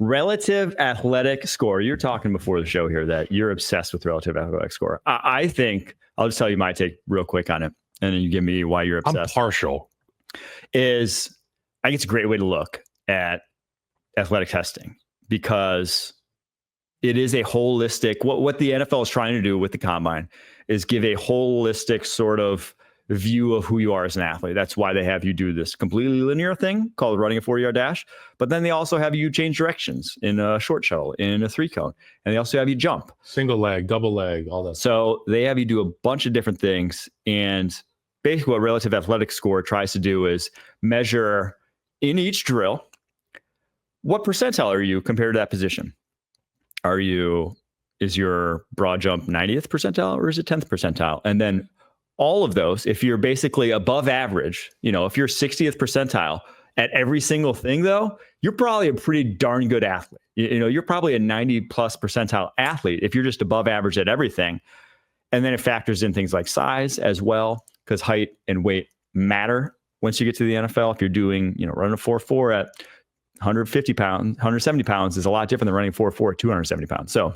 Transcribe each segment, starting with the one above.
Relative athletic score. You're talking before the show here that you're obsessed with relative athletic score. I think I'll just tell you my take real quick on it, and then you give me why you're obsessed. I'm partial. I think it's a great way to look at athletic testing because it is a holistic. What the NFL is trying to do with the combine is give a holistic sort of view of who you are as an athlete. That's why they have you do this completely linear thing called running a 40-yard dash. But then they also have you change directions in a short shuttle, in a 3-cone. And they also have you jump. Single leg, double leg, all that. So they have you do a bunch of different things. And basically what relative athletic score tries to do is measure in each drill, what percentile are you compared to that position? Is your broad jump 90th percentile or is it 10th percentile? And then all of those, if you're basically above average, if you're 60th percentile at every single thing, though, you're probably a pretty darn good athlete. You're probably a 90 plus percentile athlete if you're just above average at everything. And then it factors in things like size as well, because height and weight matter once you get to the NFL. If you're doing, running a 4.4 at 150 pounds, 170 pounds is a lot different than running 4.4 at 270 pounds. So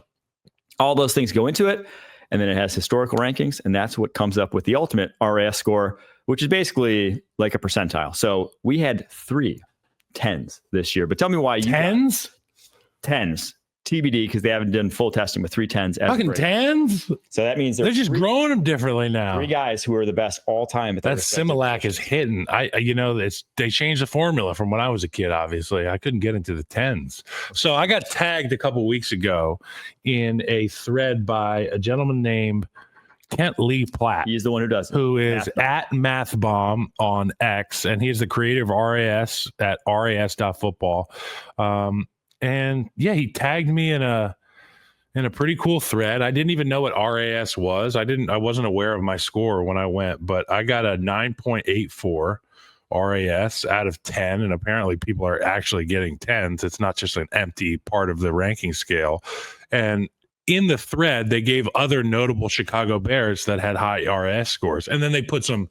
all those things go into it. And then it has historical rankings, and that's what comes up with the ultimate RAS score, which is basically like a percentile. So we had 3 10s this year. But tell me why you 10s? 10s. TBD, because they haven't done full testing with 3 10s. Fucking 10s? So that means they're just growing them differently now. 3 guys who are the best all time. That Similac is hitting. They changed the formula from when I was a kid, obviously. I couldn't get into the 10s. So I got tagged a couple weeks ago in a thread by a gentleman named Kent Lee Platt. He's the one who does it. Who is at MathBomb on X, and he's the creator of RAS at ras.football. And yeah, he tagged me in a pretty cool thread. I didn't even know what RAS was. I wasn't aware of my score when I went, but I got a 9.84 RAS out of 10. And apparently people are actually getting 10s. It's not just an empty part of the ranking scale. And in the thread, they gave other notable Chicago Bears that had high RAS scores. And then they put some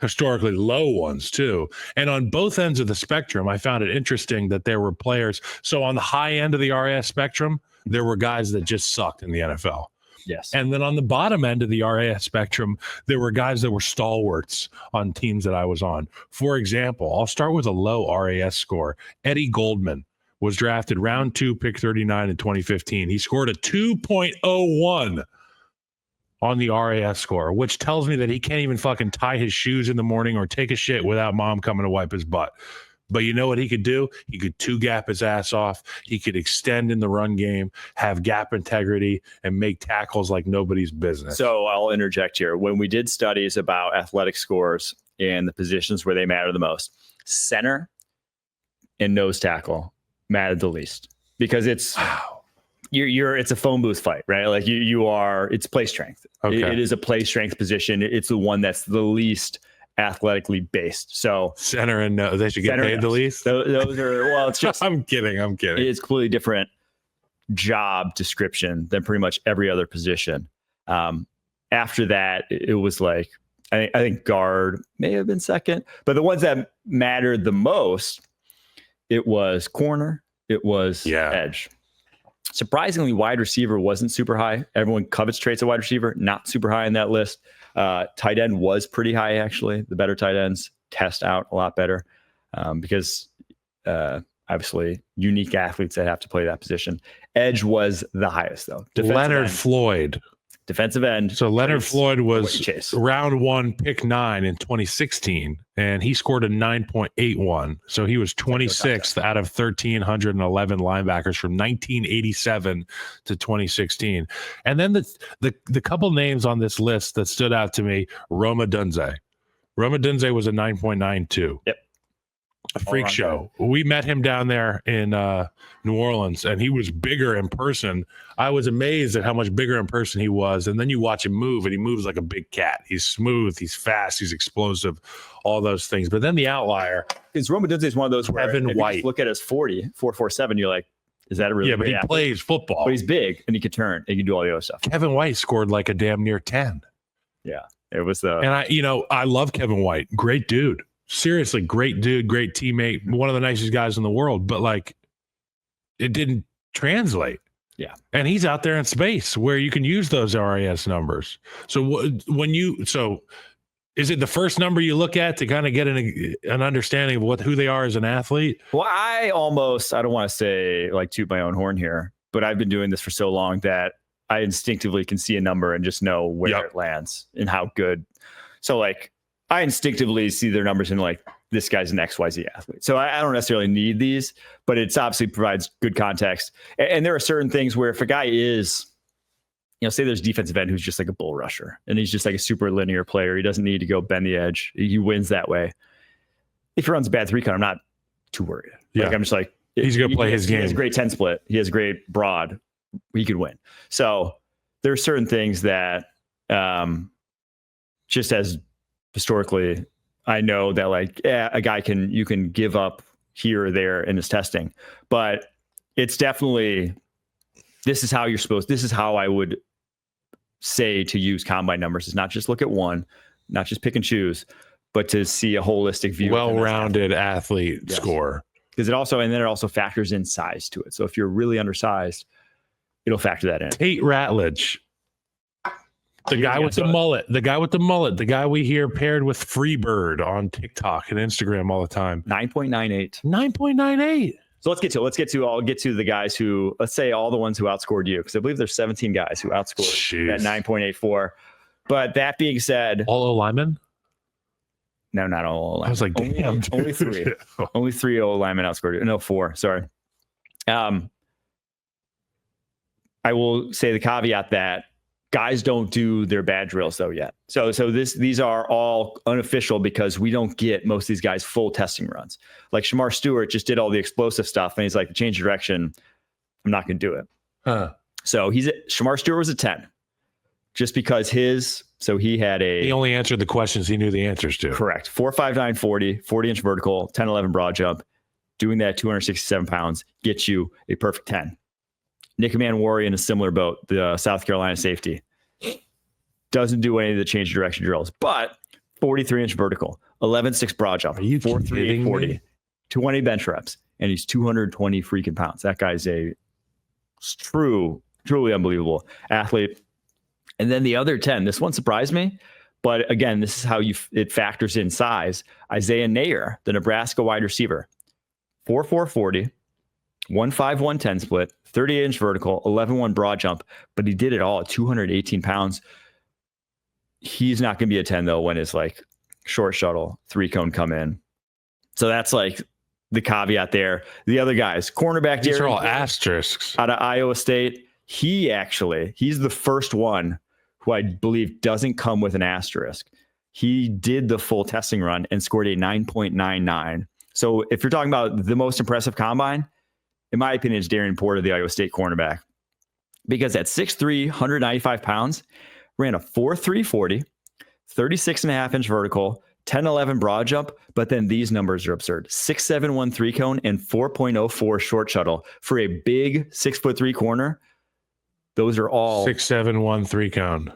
historically low ones too. And on both ends of the spectrum, I found it interesting that there were players. So on the high end of the RAS spectrum, there were guys that just sucked in the NFL. Yes. And then on the bottom end of the RAS spectrum, there were guys that were stalwarts on teams that I was on. For example, I'll start with a low RAS score. Eddie Goldman was drafted round 2, pick 39 in 2015. He scored a 2.01 on the RAS score, which tells me that he can't even fucking tie his shoes in the morning or take a shit without mom coming to wipe his butt. But you know what he could do? He could 2-gap his ass off. He could extend in the run game, have gap integrity, and make tackles like nobody's business. So I'll interject here. When we did studies about athletic scores and the positions where they matter the most, center and nose tackle mattered the least because it's it's a phone booth fight, right? Like it's play strength. Okay. It is a play strength position. It's the one that's the least athletically based. So center and they should get paid the least. Those are, it's just, I'm kidding. It's a completely different job description than pretty much every other position. After that, it was like, I think guard may have been second, but the ones that mattered the most, it was corner, it was edge. Surprisingly, wide receiver wasn't super high. Everyone covets traits of wide receiver, not super high in that list. Tight end was pretty high, actually. The better tight ends test out a lot better because obviously unique athletes that have to play that position. Edge was the highest, though. Leonard Floyd. Defensive end. So Leonard Floyd was round 1, pick 9 in 2016, and he scored a 9.81. So he was 26th out of 1,311 linebackers from 1987 to 2016. And then the couple names on this list that stood out to me, Roma Dunze. Roma Dunze was a 9.92. Yep. A freak show. We met him down there in New Orleans, and he was bigger in person. I was amazed at how much bigger in person he was. And then you watch him move, and he moves like a big cat. He's smooth, he's fast, he's explosive, all those things. But then the outlier is Roma Dunze is one of those where Kevin White. You look at his 4.47, you're like, is that a really? Yeah, but he plays football. But he's big, and he can turn, and he can do all the other stuff. Kevin White scored like a damn near 10. Yeah, it was the. And I love Kevin White. Great dude. Seriously, great dude, great teammate, one of the nicest guys in the world. But like, it didn't translate. Yeah. And he's out there in space where you can use those RAS numbers. So is it the first number you look at to kind of get an understanding of who they are as an athlete? Well, I don't want to say like toot my own horn here, but I've been doing this for so long that I instinctively can see a number and just know where it lands and how good. So like I instinctively see their numbers and like, this guy's an XYZ athlete. So I don't necessarily need these, but it's obviously provides good context. And there are certain things where if a guy is, say there's a defensive end who's just like a bull rusher and he's just like a super linear player. He doesn't need to go bend the edge. He wins that way. If he runs a bad 3-cone, I'm not too worried. Yeah. Like I'm just like, he's going to play his game. He has a great 10 split. He has a great broad. He could win. So there are certain things that just as historically, I know that like a guy you can give up here or there in his testing, but it's definitely, this is how I would say to use combine numbers is not just look at one, not just pick and choose, but to see a holistic view. Well-rounded athlete score. Because it also factors in size to it. So if you're really undersized, it'll factor that in. Tate Ratledge. The guy with the mullet, the guy we hear paired with Freebird on TikTok and Instagram all the time. 9.98. 9.98. So I'll get to the guys who, let's say all the ones who outscored you, because I believe there's 17 guys who outscored at 9.84. But that being said, all O linemen? No, not all O linemen. I was like, damn. Only three. Only 3 O linemen outscored you. No, 4. Sorry. I will say the caveat that guys don't do their bad drills though yet. So these are all unofficial because we don't get most of these guys full testing runs. Like Shamar Stewart just did all the explosive stuff and he's like, change direction, I'm not going to do it. So Shamar Stewart was a 10 just because he only answered the questions he knew the answers to. Correct. 4.59 40-inch vertical, 10-11 broad jump. Doing that 267 pounds gets you a perfect 10. Nick Manwari in a similar boat, the South Carolina safety, doesn't do any of the change of direction drills, but 43-inch vertical, 11.6 broad jump, 4.38 40, 220 bench reps, and he's 220 freaking pounds. That guy's a truly unbelievable athlete. And then the other 10, this one surprised me, but again, this is how it factors in size. Isaiah Nair, the Nebraska wide receiver, 4.4 40. 1.5 110 split, 38-inch vertical, 11.1 broad jump, but he did it all at 218 pounds. He's not going to be a 10 though when it's like short shuttle, 3-cone come in. So that's like the caveat there. The other guys, cornerback, these are all asterisks out of Iowa State. He's the first one who I believe doesn't come with an asterisk. He did the full testing run and scored a 9.99. So if you're talking about the most impressive combine, in my opinion, it's Darian Porter, the Iowa State cornerback, because at 6'3", 195 pounds, ran a 4.3 40, 36.5-inch vertical, 10-11 broad jump, but then these numbers are absurd. 6.71 3-cone and 4.04 short shuttle for a big 6'3" corner. Those are all 6.71 3-cone.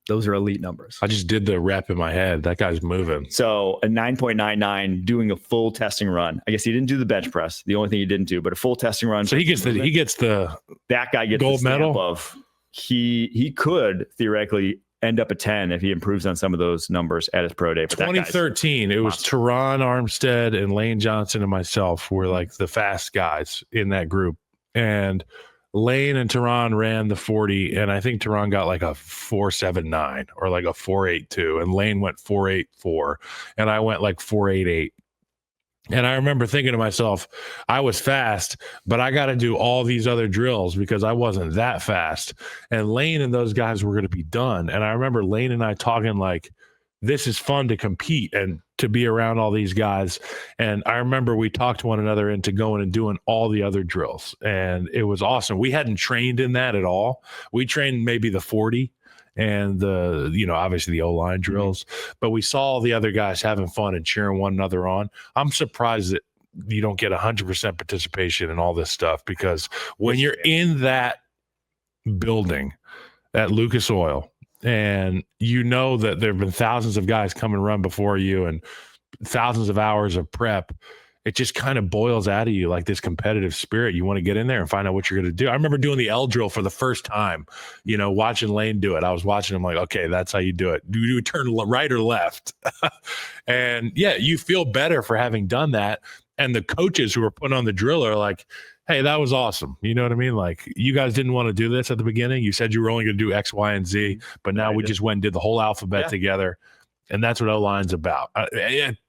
Those are elite numbers. I just did the rep in my head. That guy's moving. So a 9.99 doing a full testing run. I guess he didn't do the bench press. The only thing he didn't do, but a full testing run. So that guy gets gold the medal of he could theoretically end up a 10 if he improves on some of those numbers at his pro day. But 2013, it was Teron Armstead and Lane Johnson and myself were like the fast guys in that group. And Lane and Teron ran the 40, and I think Teron got like a 4.79 or like a 4.82, and Lane went 4.84, and I went like 4.88. And I remember thinking to myself, I was fast, but I got to do all these other drills because I wasn't that fast. And Lane and those guys were going to be done. And I remember Lane and I talking like, this is fun to compete and to be around all these guys. And I remember we talked one another into going and doing all the other drills. And it was awesome. We hadn't trained in that at all. We trained maybe the 40 and obviously the O-line drills, but we saw all the other guys having fun and cheering one another on. I'm surprised that you don't get 100% participation in all this stuff, because when you're in that building at Lucas Oil, and you know that there have been thousands of guys come and run before you and thousands of hours of prep, it just kind of boils out of you like this competitive spirit. You want to get in there and find out what you're going to do. I remember doing the L drill for the first time, watching Lane do it. I was watching him like, okay, that's how you do it. Do you turn right or left? And yeah, you feel better for having done that. And the coaches who were putting on the drill are like, hey, that was awesome. You know what I mean? Like, you guys didn't want to do this at the beginning. You said you were only going to do X, Y, and Z, but now we just went and did the whole alphabet together. And that's what O-line's about,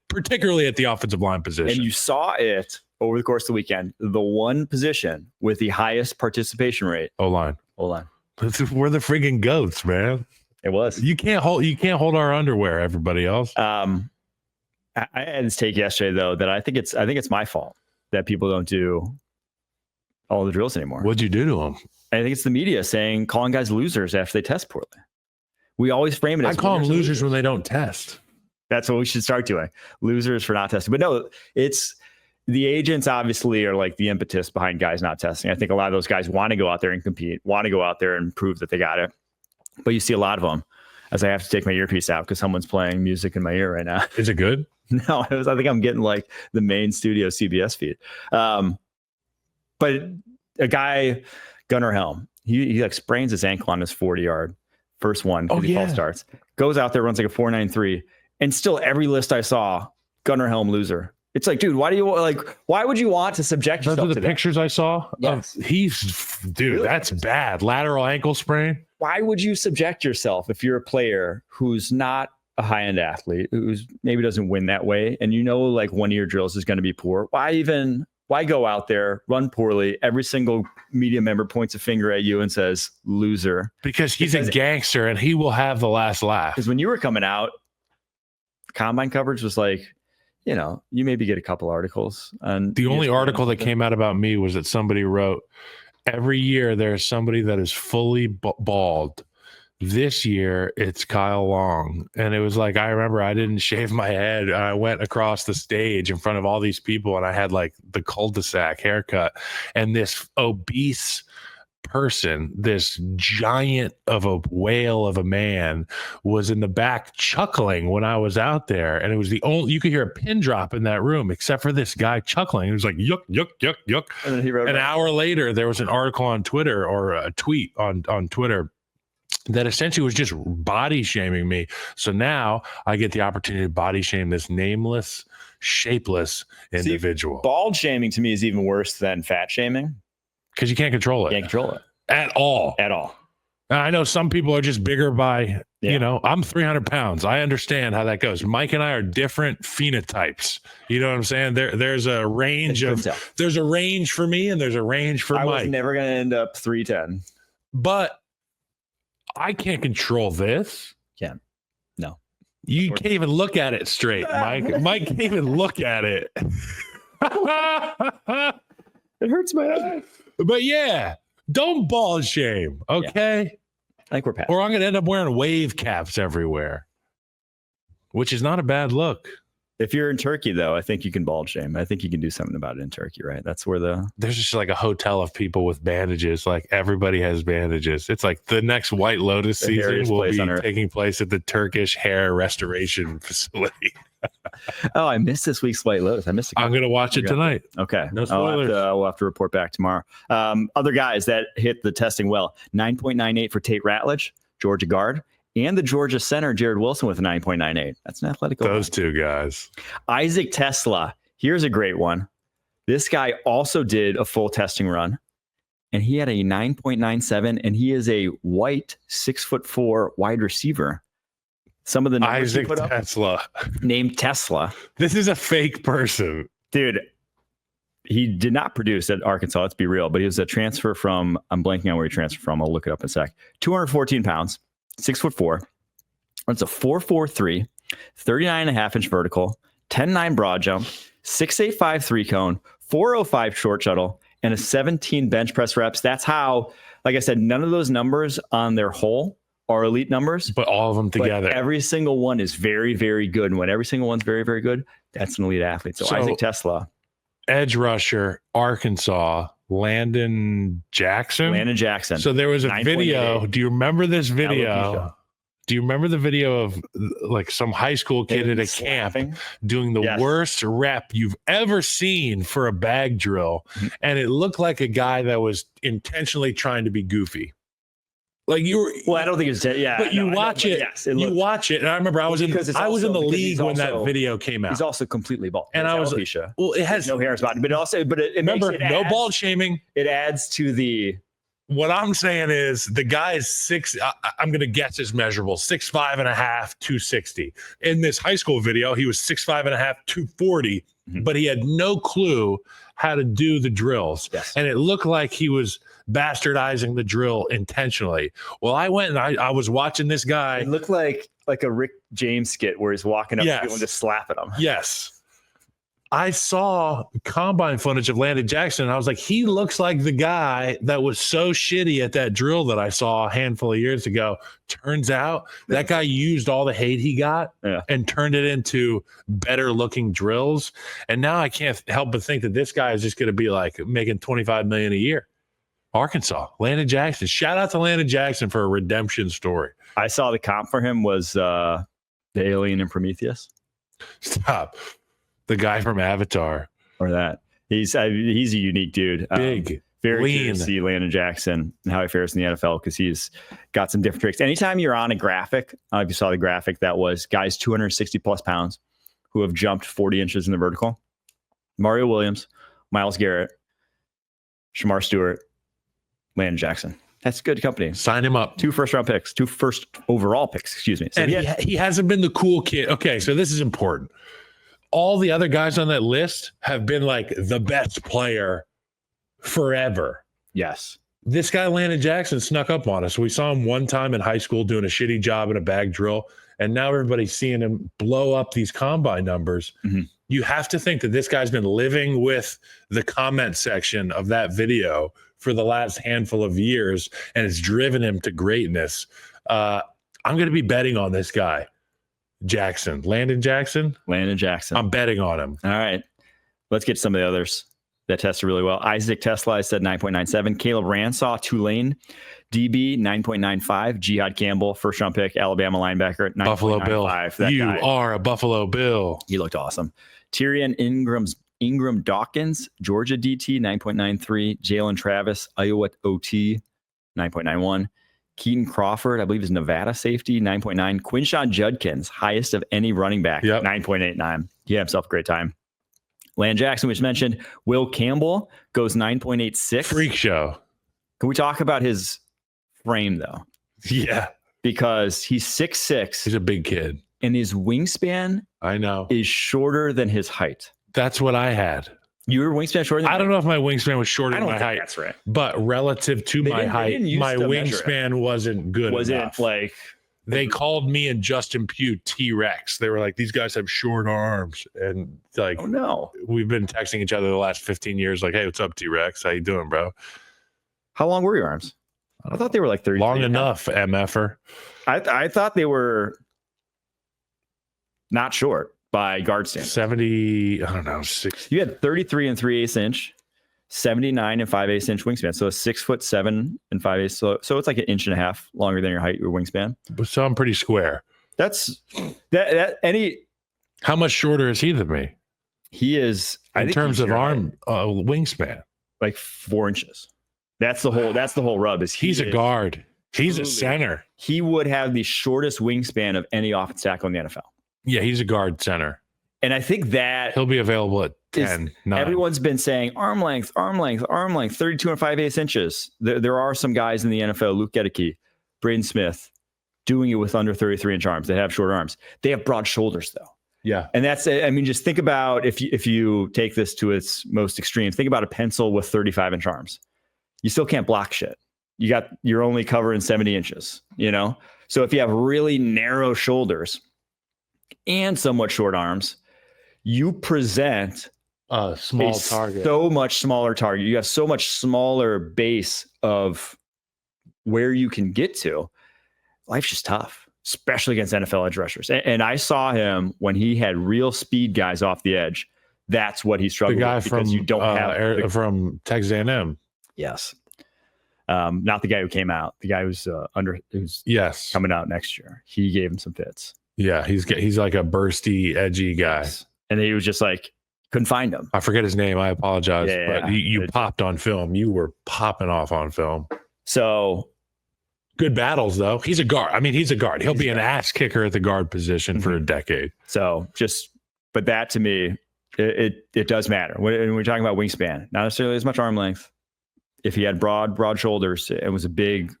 particularly at the offensive line position. And you saw it over the course of the weekend. The one position with the highest participation rate. O-line. O-line. We're the friggin' goats, man. It was. You can't hold our underwear, everybody else. I had this take yesterday, though, that I think it's my fault that people don't do all the drills anymore. What'd you do to them? I think it's the media calling guys losers after they test poorly. We always frame it as I call them losers when they don't test. That's what we should start doing. Losers for not testing. But no, it's the agents obviously are like the impetus behind guys not testing. I think a lot of those guys want to go out there and compete, want to go out there and prove that they got it. But you see a lot of them, as I have to take my earpiece out because someone's playing music in my ear right now. Is it good? No, I think I'm getting like the main studio CBS feed. But a guy, Gunnar Helm, he like sprains his ankle on his 40-yard. First one, because he false starts. Goes out there, runs like a 4.93, and still every list I saw, Gunnar Helm loser. It's like, dude, why would you want to subject yourself to that? Those are the pictures I saw? Yes. Dude, that's bad. Lateral ankle sprain. Why would you subject yourself if you're a player who's not a high-end athlete, who's maybe doesn't win that way, and like one of your drills is going to be poor? Why go out there, run poorly? Every single media member points a finger at you and says, loser. Because he's a gangster and he will have the last laugh. Because when you were coming out, combine coverage was like, you maybe get a couple articles. And the only article that came out about me was that somebody wrote, every year there's somebody that is fully bald. This year it's Kyle Long. And it was like, I remember I didn't shave my head. I went across the stage in front of all these people and I had like the cul-de-sac haircut, and this obese person, this giant of a whale of a man, was in the back chuckling when I was out there. And it was you could hear a pin drop in that room except for this guy chuckling. It was like, yuck, yuck, yuck, yuck. And then he wrote an hour later, there was an article on Twitter, or a tweet on Twitter, that essentially was just body shaming me. So now I get the opportunity to body shame this nameless, shapeless individual. Bald shaming to me is even worse than fat shaming. Because you can't control it. Can't control it. At all. At all. I know some people are just bigger by, I'm 300 pounds. I understand how that goes. Mike and I are different phenotypes. You know what I'm saying? There's a range there's a range for me and there's a range for Mike. I was never going to end up 310. But I can't control this. Can't. No. You can't even look at it straight, Mike. Mike can't even look at it. It hurts my eyes. But yeah, don't bald shame, okay? Yeah. I think we're past. Or I'm going to end up wearing wave caps everywhere, which is not a bad look. If you're in Turkey, though, I think you can bald shame. I think you can do something about it in Turkey, right? That's where there's just like a hotel of people with bandages. Like everybody has bandages. It's like the next White Lotus season will be taking place at the Turkish hair restoration facility. Oh, I missed this week's White Lotus. I'm going to watch it tonight. Okay. No spoilers. We'll have to report back tomorrow. Other guys that hit the testing well, 9.98 for Tate Ratledge, Georgia guard, and the Georgia center, Jared Wilson, with a 9.98. That's an athletic. Those two guys. Isaac Tesla. Here's a great one. This guy also did a full testing run, and he had a 9.97, and he is a white 6'4" wide receiver. Some of the numbers Isaac Tesla. Named Tesla. This is a fake person. Dude, he did not produce at Arkansas, let's be real, but he was a transfer from, I'm blanking on where he transferred from. I'll look it up in a sec. 214 pounds. 6'4", runs a 4.43, 39.5-inch vertical, 10.9 broad jump, 6.85 3-cone, 4.05 short shuttle, and a 17 bench press reps. That's how, like I said, none of those numbers on their whole are elite numbers. But all of them together. Every single one is very, very good. And when every single one's very, very good, that's an elite athlete. So Isaac Tesla. Edge rusher, Arkansas, Landon Jackson. So there was a video. Do you remember this video? Do you remember the video of like some high school kid at a camp doing the worst rep you've ever seen for a bag drill? And it looked like a guy that was intentionally trying to be goofy. Like you were, well, I don't think it's but you watch it. Yes, you watch it, and I remember I was in the league when that video came out. He's also completely bald, and I was alopecia. Well, it has no hair on his body, but it remember makes it no bald shaming. It adds to the. What I'm saying is the guy is 6. I'm going to guess his measurable 6'5.5", 260. In this high school video, he was 6'5.5", 240, but he had no clue how to do the drills. Yes. And it looked like he was bastardizing the drill intentionally. Well, I went and I was watching this guy. It looked like a Rick James skit where he's walking up to people and just slapping him. Yes. I saw combine footage of Landon Jackson, and I was like, he looks like the guy that was so shitty at that drill that I saw a handful of years ago. Turns out that guy used all the hate he got and turned it into better looking drills. And now I can't help but think that this guy is just going to be like making $25 million a year. Arkansas, Landon Jackson. Shout out to Landon Jackson for a redemption story. I saw the comp for him was the alien in Prometheus. Stop. The guy from Avatar, or that he's a unique dude. Big, very lean. curious to see Landon Jackson and how he fares in the NFL because he's got some different tricks. Anytime you're on a graphic, if you saw the graphic, that was guys 260 plus pounds who have jumped 40 inches in the vertical. Mario Williams, Myles Garrett, Shamar Stewart, Landon Jackson. That's good company. Sign him up. 2 first-round picks, 2 first overall picks. Excuse me. So and he hasn't been the cool kid. Okay, so this is important. All the other guys on that list have been like the best player forever. Yes. This guy, Landon Jackson, snuck up on us. We saw him one time in high school doing a shitty job in a bag drill, and now everybody's seeing him blow up these combine numbers. Mm-hmm. You have to think that this guy's been living with the comment section of that video for the last handful of years, and it's driven him to greatness. I'm going to be betting on this guy. Landon Jackson. I'm betting on him. All right. Let's get some of the others that tested really well. Isaac Tesla, I said 9.97. Caleb Ransaw, Tulane. DB, 9.95. Jihad Campbell, first round pick, Alabama linebacker, 9.95. Buffalo Bill. You are a Buffalo Bill. He looked awesome. Tyrion Ingram Dawkins, Georgia DT, 9.93. Jalen Travis, Iowa OT, 9.91. Keaton Crawford, I believe, is Nevada safety, 9.9. Quinshon Judkins, highest of any running back, 9.89. He had himself a great time. Landon Jackson, which mentioned. Will Campbell goes 9.86. Freak show. Can we talk about his frame, though? Yeah. Because he's 6'6". He's a big kid. And his wingspan is shorter than his height. That's what I had. Your wingspan shorter than I don't know if my wingspan was shorter than my height. That's right. But relative to my height, my wingspan wasn't good enough. Like they called me and Justin Pugh T-Rex. They were like, these guys have short arms. And like, oh no. We've been texting each other the last 15 years like, hey, what's up, T-Rex? How you doing, bro? How long were your arms? I thought they were like 30. Long enough, MFer. I thought they were not short by guard standards. 70, I don't know, 60. You had 33 and 3/8 inch, 79 and 5/8 inch wingspan. So 6'7" and 5/8. So it's like 1.5 inches longer than your height, your wingspan. So I'm pretty square. That's that any. How much shorter is he than me? He is in terms of arm wingspan, like 4 inches. That's the whole rub. He's a guard. He's a center. He would have the shortest wingspan of any offensive tackle in the NFL. Yeah, he's a guard center. And I think that he'll be available at 10. Everyone's been saying arm length, 32 and 5/8 inches. There are some guys in the NFL, Luke Gedeke, Braden Smith, doing it with under 33-inch arms. They have short arms. They have broad shoulders, though. Yeah. And that's, I mean, just think about if you take this to its most extreme, think about a pencil with 35-inch arms. You still can't block shit. You're only covering 70 inches, you know? So if you have really narrow shoulders and somewhat short arms, you present a small target. So much smaller target. You have so much smaller base of where you can get to. Life's just tough, especially against NFL edge rushers. And I saw him when he had real speed guys off the edge. That's what he struggled with. The guy from you don't have from Texas A&M. Yes. Not the guy who came out. The guy who's Yes, coming out next year. He gave him some fits. Yeah, he's like a bursty, edgy guy. Yes. And he was just like, couldn't find him. I forget his name. I apologize. Yeah, but you popped on film. You were popping off on film. So good battles, though. He's a guard. I mean, he's a guard. He'll be an ass kicker at the guard position for a decade. So but that to me, it does matter. When we're talking about wingspan, not necessarily as much arm length. If he had broad shoulders and was a big,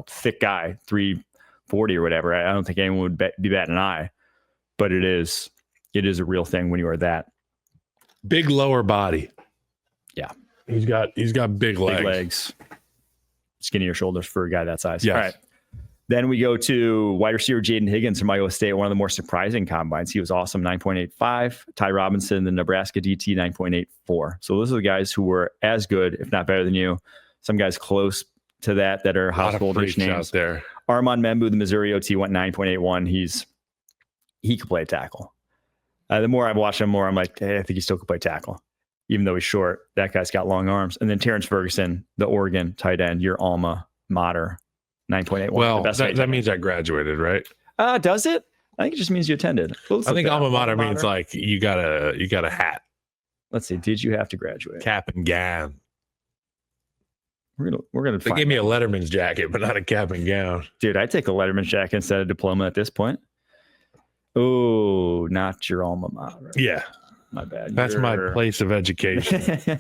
thick guy, 340 or whatever, I don't think anyone would be batting an eye. But it is a real thing when you are that big lower body. Yeah, he's got big legs, skinnier shoulders for a guy that size. Yes. All right. Then we go to wide receiver Jaden Higgins from Iowa State, one of the more surprising combines. He was awesome, 9.85. Ty Robinson, the Nebraska DT, 9.84. So those are the guys who were as good, if not better than you. Some guys close to that are household-ish names out there. Armand Membu, the Missouri OT, went 9.81. He could play tackle. The more I've watched him, more I'm like, hey, I think he still could play tackle, even though he's short. That guy's got long arms. And then Terrence Ferguson, the Oregon tight end, your alma mater, 9.81. Well, that means I graduated, right? Does it? I think it just means you attended. I think alma mater means like you got a hat. Let's see. Did you have to graduate? Cap and gown. We're gonna. They gave me a Letterman's jacket, but not a cap and gown. Dude, I'd take a Letterman's jacket instead of diploma at this point. Oh, not your alma mater. Yeah, my bad. That's my place of education.